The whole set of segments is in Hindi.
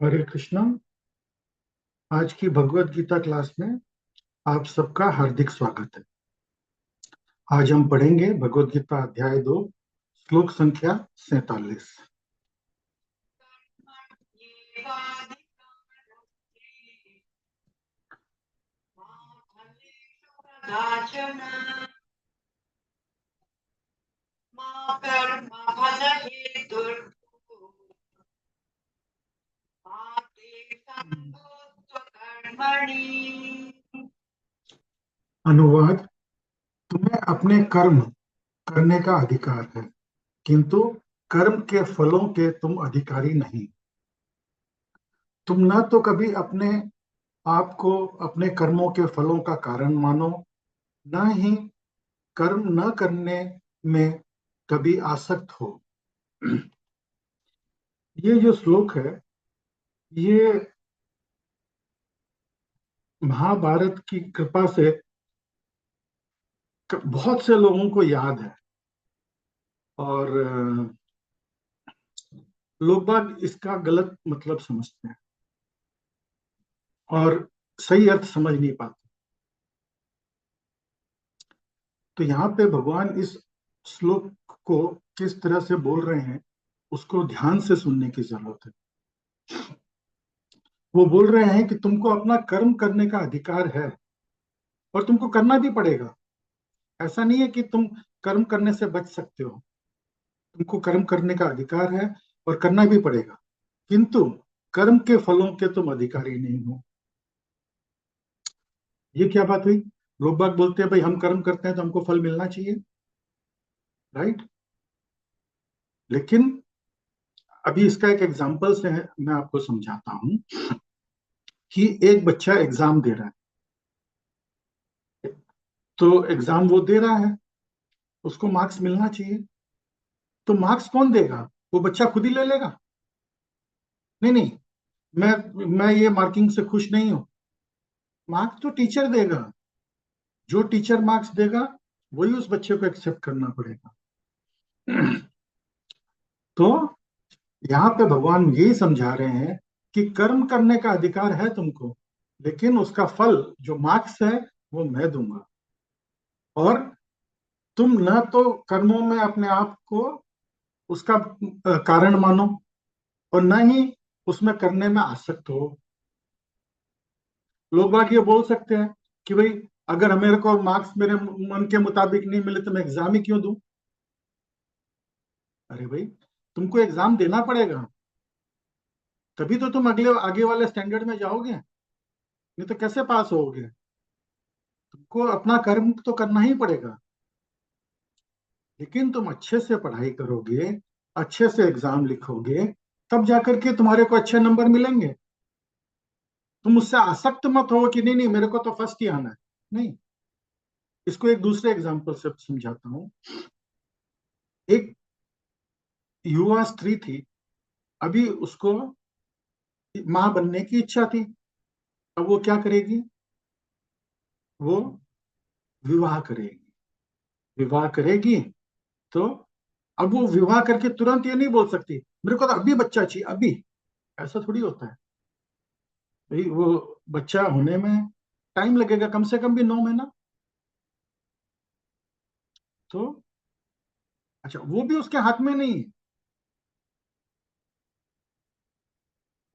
हरे कृष्णा। आज की भगवत गीता क्लास में आप सबका हार्दिक स्वागत है। आज हम पढ़ेंगे भगवत गीता अध्याय 2, श्लोक संख्या 47। अनुवाद: तुम्हें अपने कर्म करने का अधिकार है, किंतु कर्म के फलों के तुम अधिकारी नहीं। तुम न तो कभी अपने आप को अपने कर्मों के फलों का कारण मानो, न ही कर्म न करने में कभी आसक्त हो। ये जो श्लोक है, ये महाभारत की कृपा से बहुत से लोगों को याद है। और लोग बाग इसका गलत मतलब समझते हैं और सही अर्थ समझ नहीं पाते। तो यहाँ पे भगवान इस श्लोक को किस तरह से बोल रहे हैं, उसको ध्यान से सुनने की जरूरत है। वो बोल रहे हैं कि तुमको अपना कर्म करने का अधिकार है और तुमको करना भी पड़ेगा। ऐसा नहीं है कि तुम कर्म करने से बच सकते हो। तुमको कर्म करने का अधिकार है और करना भी पड़ेगा, किंतु कर्म के फलों के तुम अधिकारी नहीं हो। ये क्या बात हुई? लोग बाग बोलते हैं भाई हम कर्म करते हैं तो हमको फल मिलना चाहिए, राइट। लेकिन अभी इसका एक एग्जाम्पल से है, मैं आपको समझाता हूँ कि एक बच्चा एग्जाम दे रहा है। तो एग्जाम वो दे रहा है, उसको मार्क्स मिलना चाहिए। तो मार्क्स कौन देगा? वो बच्चा खुद ही ले लेगा? नहीं नहीं, मैं ये मार्किंग से खुश नहीं हूँ। मार्क्स तो टीचर देगा। जो टीचर मार्क्स देगा वही उस बच्चे को एक्सेप्ट करना पड़ेगा। तो यहाँ पे भगवान यही समझा रहे हैं कि कर्म करने का अधिकार है तुमको, लेकिन उसका फल जो मार्क्स है वो मैं दूंगा। और तुम न तो कर्मों में अपने आप को उसका कारण मानो और न ही उसमें करने में आसक्त हो। लोग बाग ये बोल सकते हैं कि भाई अगर मेरे को मार्क्स मेरे मन के मुताबिक नहीं मिले तो मैं एग्जाम ही क्यों दूं? अरे भाई, तुमको एग्जाम देना पड़ेगा, तभी तो तुम अगले आगे वाले स्टैंडर्ड में जाओगे, नहीं तो कैसे पास होगे? तुमको अपना कर्म तो करना ही पड़ेगा। लेकिन तुम अच्छे से पढ़ाई करोगे, अच्छे से एग्जाम लिखोगे, तब जाकर के तुम्हारे को अच्छे नंबर मिलेंगे। तुम उससे आसक्त मत हो कि नहीं नहीं मेरे को तो फर्स्ट ही आना है। नहीं, इसको एक दूसरे एग्जाम्पल से समझाता हूँ। एक युवा स्त्री थी, अभी उसको माँ बनने की इच्छा थी। अब वो क्या करेगी? वो विवाह करेगी। विवाह करेगी तो अब वो विवाह करके तुरंत ये नहीं बोल सकती मेरे को तो अभी बच्चा चाहिए अभी। ऐसा थोड़ी होता है भाई। वो बच्चा होने में टाइम लगेगा, कम से कम भी 9 महीना। तो अच्छा, वो भी उसके हाथ में नहीं है।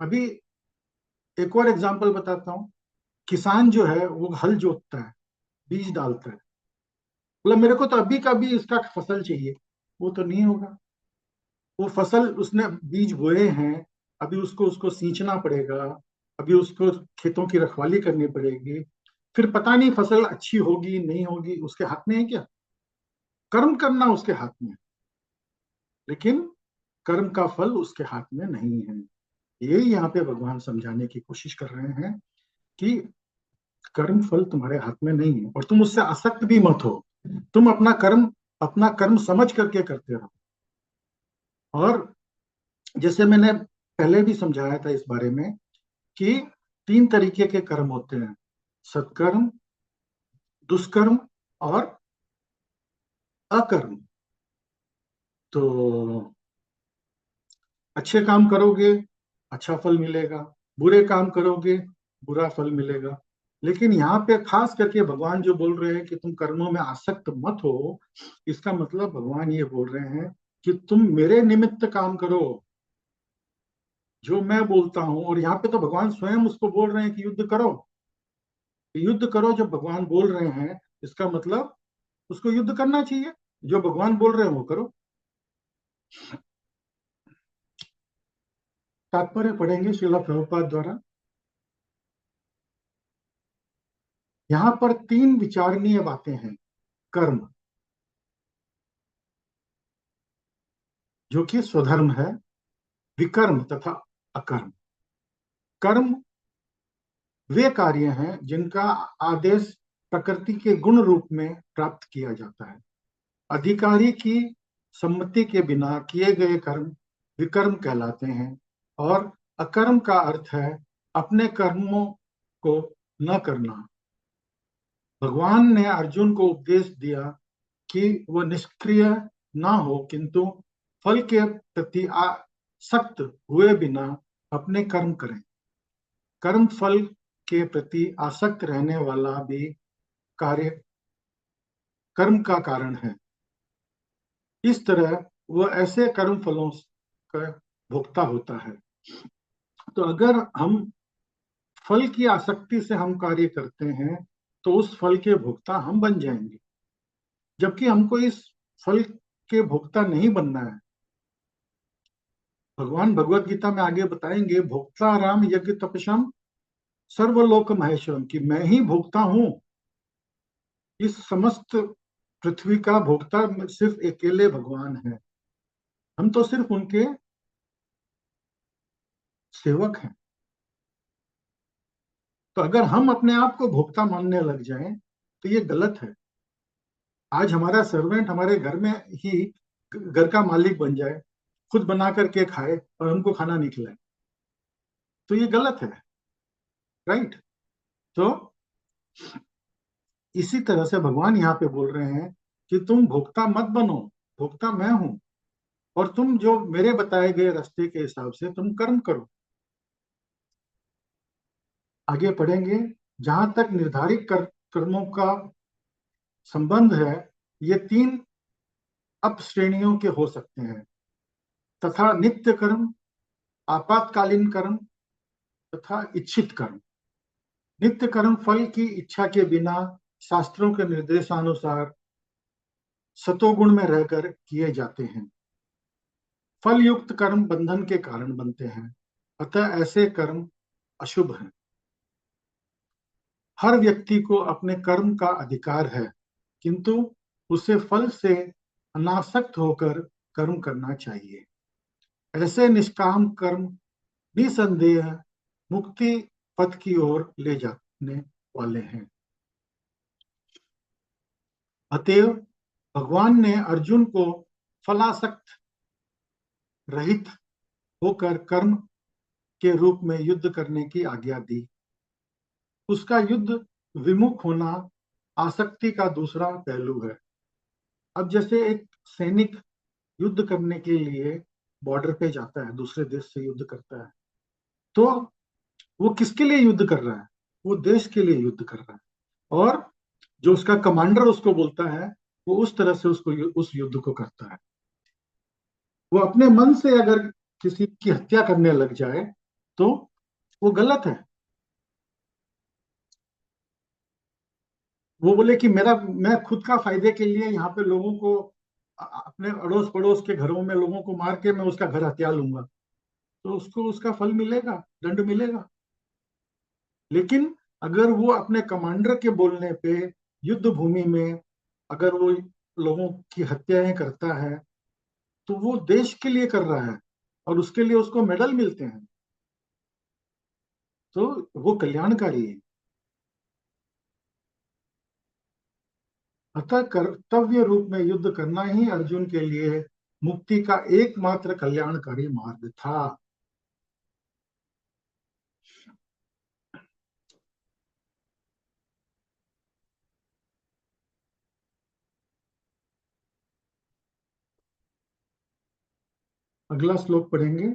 अभी एक और एग्जांपल बताता हूँ। किसान जो है वो हल जोतता है, बीज डालता है, बोला मेरे को तो अभी का अभी इसका फसल चाहिए। वो तो नहीं होगा। वो फसल उसने बीज बोए हैं, अभी उसको उसको सींचना पड़ेगा, अभी उसको खेतों की रखवाली करनी पड़ेगी। फिर पता नहीं फसल अच्छी होगी नहीं होगी, उसके हाथ में है क्या? कर्म करना उसके हाथ में है, लेकिन कर्म का फल उसके हाथ में नहीं है। यही यहाँ पे भगवान समझाने की कोशिश कर रहे हैं कि कर्म फल तुम्हारे हाथ में नहीं है और तुम उससे आसक्त भी मत हो। तुम अपना कर्म समझ करके करते रहो। और जैसे मैंने पहले भी समझाया था इस बारे में कि 3 तरीके के कर्म होते हैं: सत्कर्म, दुष्कर्म और अकर्म। तो अच्छे काम करोगे, अच्छा फल मिलेगा, बुरे काम करोगे बुरा फल मिलेगा। लेकिन यहाँ पे खास करके भगवान जो बोल रहे हैं कि तुम कर्मों में आसक्त मत हो, इसका मतलब भगवान ये बोल रहे हैं कि तुम मेरे निमित्त काम करो, जो मैं बोलता हूं। और यहाँ पे तो भगवान स्वयं उसको बोल रहे हैं कि युद्ध करो। युद्ध करो जब भगवान बोल रहे हैं, इसका मतलब उसको युद्ध करना चाहिए। जो भगवान बोल रहे हैं वो करो। तात्पर्य पढ़ेंगे श्रीला प्रभुपाद द्वारा। यहाँ पर तीन विचारणीय बातें हैं। कर्म, जो कि स्वधर्म है, विकर्म तथा अकर्म। कर्म वे कार्य हैं जिनका आदेश प्रकृति के गुण रूप में प्राप्त किया जाता है। अधिकारी की सम्मति के बिना किए गए कर्म विकर्म कहलाते हैं। और अकर्म का अर्थ है अपने कर्मों को न करना। भगवान ने अर्जुन को उपदेश दिया कि वह निष्क्रिय ना हो, किंतु फल के प्रति आसक्त हुए बिना अपने कर्म करें। कर्म फल के प्रति आसक्त रहने वाला भी कार्य कर्म का कारण है। इस तरह वह ऐसे कर्म फलों का भोक्ता होता है। तो अगर हम फल की आसक्ति से हम कार्य करते हैं, तो उस फल के भोक्ता हम बन जाएंगे। जबकि हमको इस फल के भोक्ता नहीं बनना है। भगवान भगवत गीता में आगे बताएंगे, भोक्ता राम यज्ञ तपस्म सर्वलोक महेश्वरम, कि मैं ही भोक्ता हूं। इस समस्त पृथ्वी का भोक्ता सिर्फ अकेले भगवान है। हम तो सिर्फ उनके सेवक हैं। तो अगर हम अपने आप को भोक्ता मानने लग जाएं, तो ये गलत है। आज हमारा सर्वेंट हमारे घर में ही घर का मालिक बन जाए, खुद बना करके खाए और हमको खाना नहीं खिलाए, तो ये गलत है। राइट। तो इसी तरह से भगवान यहाँ पे बोल रहे हैं कि तुम भोक्ता मत बनो, भोक्ता मैं हूं। और तुम जो मेरे बताए गए रास्ते के हिसाब से तुम कर्म करो। आगे पढ़ेंगे। जहां तक निर्धारित कर्मों का संबंध है, ये तीन अप श्रेणियों के हो सकते हैं, तथा नित्य कर्म, आपातकालीन कर्म तथा इच्छित कर्म। नित्य कर्म फल की इच्छा के बिना शास्त्रों के निर्देशानुसार सतोगुण में रहकर किए जाते हैं। फल युक्त कर्म बंधन के कारण बनते हैं, अतः ऐसे कर्म अशुभ हैं। हर व्यक्ति को अपने कर्म का अधिकार है, किंतु उसे फल से अनासक्त होकर कर्म करना चाहिए। ऐसे निष्काम कर्म निसंदेह मुक्ति पथ की ओर ले जाने वाले हैं। अतएव भगवान ने अर्जुन को फलासक्त रहित होकर कर्म के रूप में युद्ध करने की आज्ञा दी। उसका युद्ध विमुख होना आसक्ति का दूसरा पहलू है। अब जैसे एक सैनिक युद्ध करने के लिए बॉर्डर पे जाता है, दूसरे देश से युद्ध करता है, तो वो किसके लिए युद्ध कर रहा है? वो देश के लिए युद्ध कर रहा है। और जो उसका कमांडर उसको बोलता है, वो उस तरह से उसको उस युद्ध को करता है। वो अपने मन से अगर किसी की हत्या करने लग जाए, तो वो गलत है। वो बोले कि मेरा मैं खुद का फायदे के लिए यहाँ पे लोगों को अपने अड़ोस पड़ोस के घरों में लोगों को मार के मैं उसका घर हत्या लूंगा, तो उसको उसका फल मिलेगा, दंड मिलेगा। लेकिन अगर वो अपने कमांडर के बोलने पे युद्ध भूमि में अगर वो लोगों की हत्याएं करता है, तो वो देश के लिए कर रहा है और उसके लिए उसको मेडल मिलते हैं। तो वो कल्याणकारी है। अतः कर्तव्य रूप में युद्ध करना ही अर्जुन के लिए मुक्ति का एकमात्र कल्याणकारी मार्ग था। अगला श्लोक पढ़ेंगे।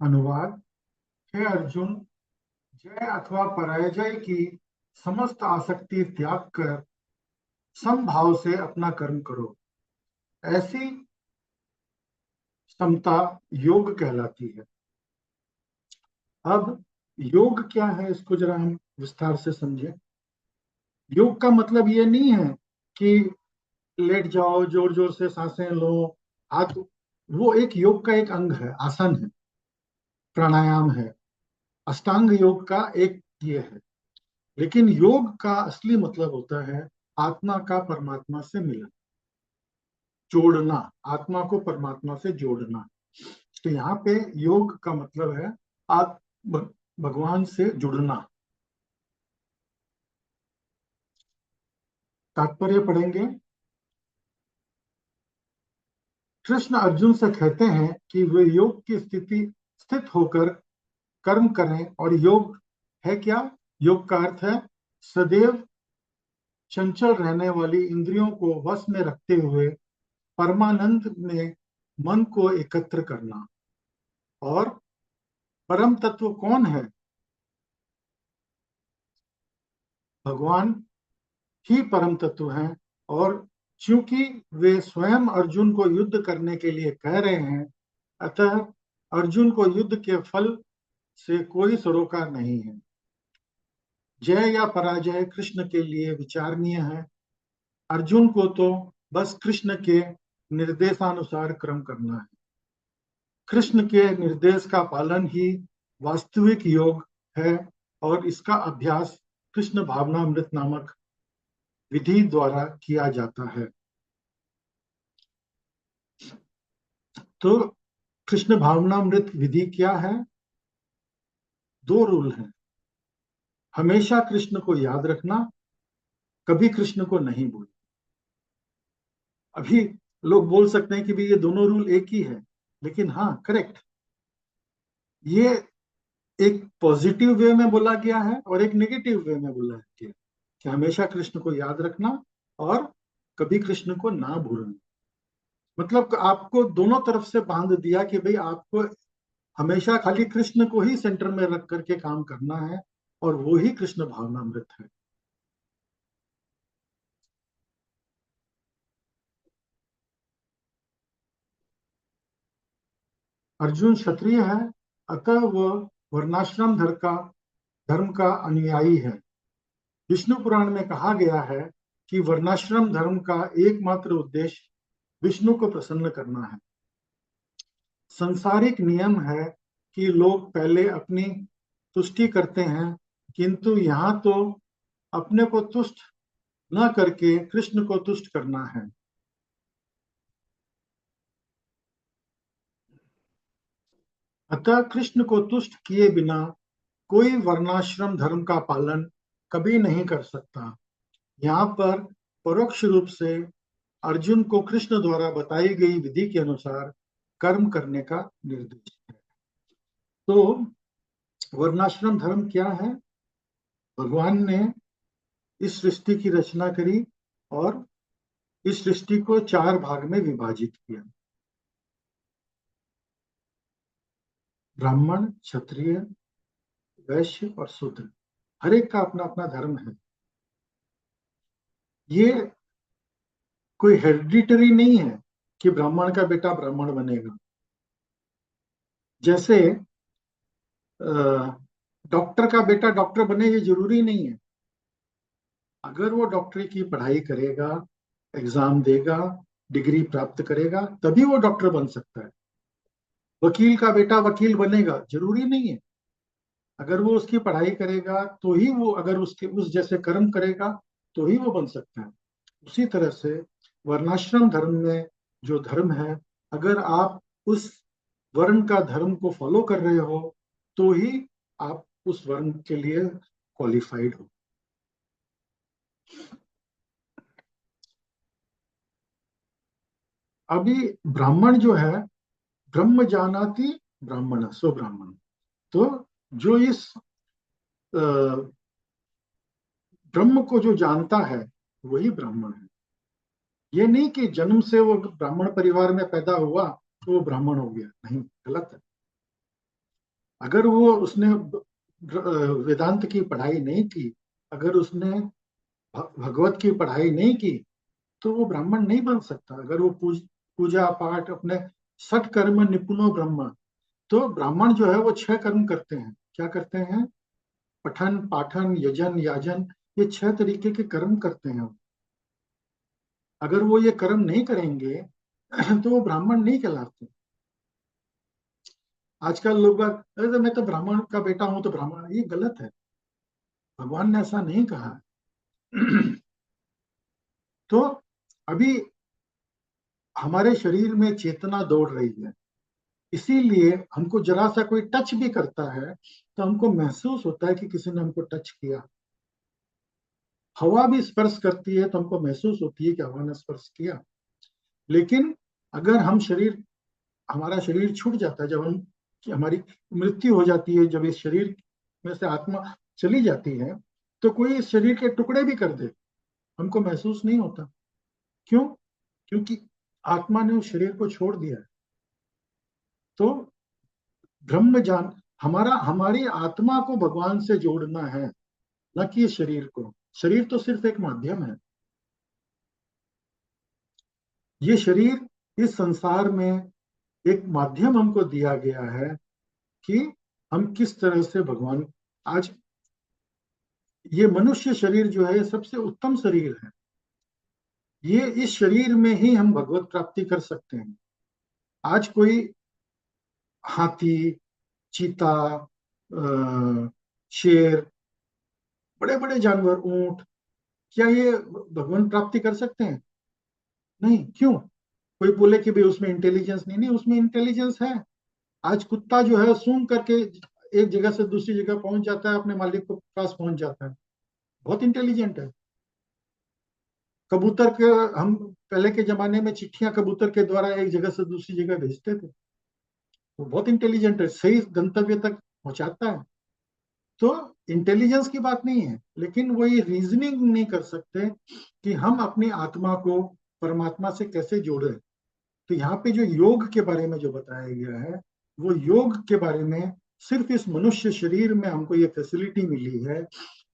अनुवाद। हे अर्जुन, जय अथवा पराजय की समस्त आसक्ति त्याग कर समभाव से अपना कर्म करो। ऐसी समता योग कहलाती है। अब योग क्या है, इसको जरा हम विस्तार से समझें। योग का मतलब ये नहीं है कि लेट जाओ, जोर जोर से सांसें लो, हाथ। वो एक योग का एक अंग है, आसन है, प्राणायाम है, अष्टांग योग का एक ये है। लेकिन योग का असली मतलब होता है आत्मा का परमात्मा से मिलन, जोड़ना, आत्मा को परमात्मा से जोड़ना। तो यहाँ पे योग का मतलब है भगवान से जुड़ना। तात्पर्य पढ़ेंगे। कृष्ण अर्जुन से कहते हैं कि वे योग की स्थिति स्थित होकर कर्म करें। और योग है क्या? योग का अर्थ है सदैव चंचल रहने वाली इंद्रियों को वश में रखते हुए परमानंद में मन को एकत्र करना। और परम तत्व कौन है? भगवान ही परम तत्व हैं। और चूंकि वे स्वयं अर्जुन को युद्ध करने के लिए कह रहे हैं, अतः अर्जुन को युद्ध के फल से कोई सरोकार नहीं है। जय या पराजय कृष्ण के लिए विचारणीय है। अर्जुन को तो बस कृष्ण के निर्देशानुसार कर्म करना है। कृष्ण के निर्देश का पालन ही वास्तविक योग है। और इसका अभ्यास कृष्ण भावनामृत नामक विधि द्वारा किया जाता है। तो कृष्ण भावनामृत विधि क्या है? दो रूल हैं। हमेशा कृष्ण को याद रखना, कभी कृष्ण को नहीं भूलना। अभी लोग बोल सकते हैं कि भी ये दोनों रूल एक ही है, लेकिन हाँ, करेक्ट। ये एक पॉजिटिव वे में बोला गया है और एक नेगेटिव वे में बोला गया है कि हमेशा कृष्ण को याद रखना और कभी कृष्ण को ना भूलना। मतलब आपको दोनों तरफ से बांध दिया कि भाई आपको हमेशा खाली कृष्ण को ही सेंटर में रख करके काम करना है, और वो ही कृष्ण भावनामृत है। अर्जुन क्षत्रिय है, अतः वह वर्णाश्रम धर्म का अनुयायी है। विष्णु पुराण में कहा गया है कि वर्णाश्रम धर्म का एकमात्र उद्देश्य विष्णु को प्रसन्न करना है। सांसारिक नियम है कि लोग पहले अपनी तुष्टि करते हैं, किंतु यहाँ तो अपने को तुष्ट न करके कृष्ण को तुष्ट करना है। अतः कृष्ण को तुष्ट किए बिना कोई वर्णाश्रम धर्म का पालन कभी नहीं कर सकता। यहाँ पर परोक्ष रूप से अर्जुन को कृष्ण द्वारा बताई गई विधि के अनुसार कर्म करने का निर्देश है। तो वर्णाश्रम धर्म क्या है? भगवान ने इस सृष्टि की रचना करी और इस सृष्टि को चार भाग में विभाजित किया। ब्राह्मण, क्षत्रिय, वैश्य और शूद्र। हर एक का अपना अपना धर्म है। ये कोई हेरिडिटरी नहीं है कि ब्राह्मण का बेटा ब्राह्मण बनेगा। जैसे डॉक्टर का बेटा डॉक्टर बने, ये जरूरी नहीं है। अगर वो डॉक्टरी की पढ़ाई करेगा, एग्जाम देगा, डिग्री प्राप्त करेगा, तभी वो डॉक्टर बन सकता है। वकील का बेटा वकील बनेगा, जरूरी नहीं है। अगर वो उसकी पढ़ाई करेगा तो ही वो, अगर उसके उस जैसे कर्म करेगा तो ही वो बन सकता है। उसी तरह से वर्णाश्रम धर्म में जो धर्म है, अगर आप उस वर्ण का धर्म को फॉलो कर रहे हो तो ही आप उस वर्ण के लिए क्वालिफाइड हो। अभी ब्राह्मण जो है, ब्रह्म जानाति ब्राह्मण सो ब्राह्मण। तो जो इस ब्रह्म को जो जानता है वही ब्राह्मण है। ये नहीं कि जन्म से वो ब्राह्मण परिवार में पैदा हुआ तो वो ब्राह्मण हो गया, नहीं, गलत है। अगर वो उसने वेदांत की पढ़ाई नहीं की, अगर उसने भगवत की पढ़ाई नहीं की, तो वो ब्राह्मण नहीं बन सकता। अगर वो पूजा पाठ अपने सठ कर्म निपुणो ब्रह्म, तो ब्राह्मण जो है वो 6 कर्म करते हैं। क्या करते हैं? पठन पाठन यजन याजन, ये 6 तरीके के कर्म करते हैं। अगर वो ये कर्म नहीं करेंगे तो वो ब्राह्मण नहीं कहलाते। आजकल लोग अरे तो मैं तो ब्राह्मण का बेटा हूं तो ब्राह्मण, ये गलत है। भगवान ने ऐसा नहीं कहा। तो अभी हमारे शरीर में चेतना दौड़ रही है, इसीलिए हमको जरा सा कोई टच भी करता है तो हमको महसूस होता है कि किसी ने हमको टच किया। हवा भी स्पर्श करती है तो हमको महसूस होती है कि हवा ने स्पर्श किया। लेकिन अगर हमारा शरीर छूट जाता है, जब हमारी मृत्यु हो जाती है, जब इस शरीर में से आत्मा चली जाती है, तो कोई इस शरीर के टुकड़े भी कर दे, हमको महसूस नहीं होता। क्यों? क्योंकि आत्मा ने उस शरीर को छोड़ दिया है। तो ब्रह्म जान, हमारी आत्मा को भगवान से जोड़ना है, न कि शरीर को। शरीर तो सिर्फ एक माध्यम है। ये शरीर इस संसार में एक माध्यम हमको दिया गया है कि हम किस तरह से भगवान, आज ये मनुष्य शरीर जो है सबसे उत्तम शरीर है। ये इस शरीर में ही हम भगवत प्राप्ति कर सकते हैं। आज कोई हाथी, चीता, शेर, बड़े बड़े जानवर, ऊंट, क्या ये भगवान प्राप्ति कर सकते हैं? नहीं। क्यों? कोई बोले कि भाई उसमें इंटेलिजेंस नहीं, नहीं, उसमें इंटेलिजेंस है। आज कुत्ता जो है सूंघ करके एक जगह से दूसरी जगह पहुंच जाता है, अपने मालिक के पास पहुंच जाता है, बहुत इंटेलिजेंट है। कबूतर के, हम पहले के जमाने में चिट्ठियां कबूतर के द्वारा एक जगह से दूसरी जगह भेजते थे। वो बहुत इंटेलिजेंट है, सही गंतव्य तक पहुंचाता है। तो इंटेलिजेंस की बात नहीं है, लेकिन वो ये रीजनिंग नहीं कर सकते कि हम अपनी आत्मा को परमात्मा से कैसे जोड़े। तो यहाँ पे जो योग के बारे में जो बताया गया है, वो योग के बारे में सिर्फ इस मनुष्य शरीर में हमको ये फैसिलिटी मिली है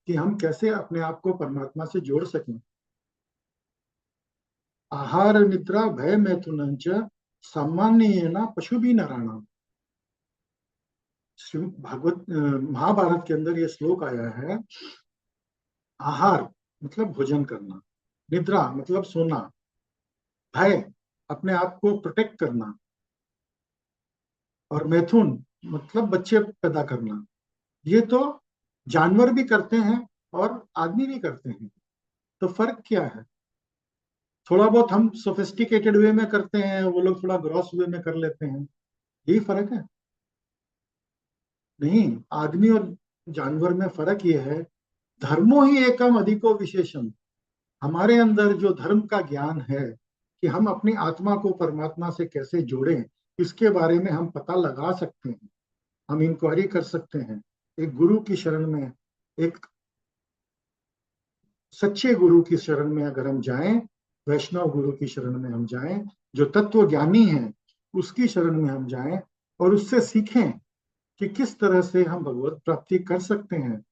कि हम कैसे अपने आप को परमात्मा से जोड़ सकें। आहार निद्रा भय मैथुन सामान्य ना पशु भी नारायण। भागवत महाभारत के अंदर ये श्लोक आया है। आहार मतलब भोजन करना, निद्रा मतलब सोना, भय अपने आप को प्रोटेक्ट करना, और मैथुन मतलब बच्चे पैदा करना। ये तो जानवर भी करते हैं और आदमी भी करते हैं। तो फर्क क्या है? थोड़ा बहुत हम सोफिस्टिकेटेड वे में करते हैं, वो लोग थोड़ा ग्रॉस वे में कर लेते हैं, यही फर्क है। नहीं, आदमी और जानवर में फर्क ये है, धर्मो ही एकम अधिको विशेषम। हमारे अंदर जो धर्म का ज्ञान है कि हम अपनी आत्मा को परमात्मा से कैसे जोड़ें, इसके बारे में हम पता लगा सकते हैं, हम इंक्वायरी कर सकते हैं। एक गुरु की शरण में, एक सच्चे गुरु की शरण में अगर हम जाएं, वैष्णव गुरु की शरण में हम जाएं, जो तत्व ज्ञानी है उसकी शरण में हम जाएं और उससे सीखें कि किस तरह से हम भगवत प्राप्ति कर सकते हैं,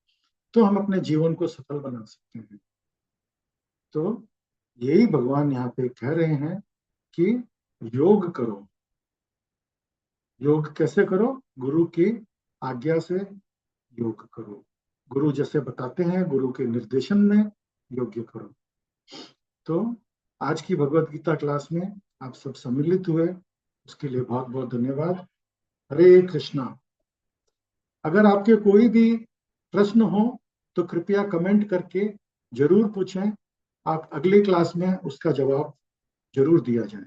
तो हम अपने जीवन को सफल बना सकते हैं। तो यही भगवान यहाँ पे कह रहे हैं कि योग करो। योग कैसे करो? गुरु की आज्ञा से योग करो। गुरु जैसे बताते हैं, गुरु के निर्देशन में योग्य करो। तो आज की भगवत गीता क्लास में आप सब सम्मिलित हुए, उसके लिए बहुत बहुत धन्यवाद। हरे कृष्णा। अगर आपके कोई भी प्रश्न हो तो कृपया कमेंट करके जरूर पूछें। आप अगली क्लास में उसका जवाब जरूर दिया जाए।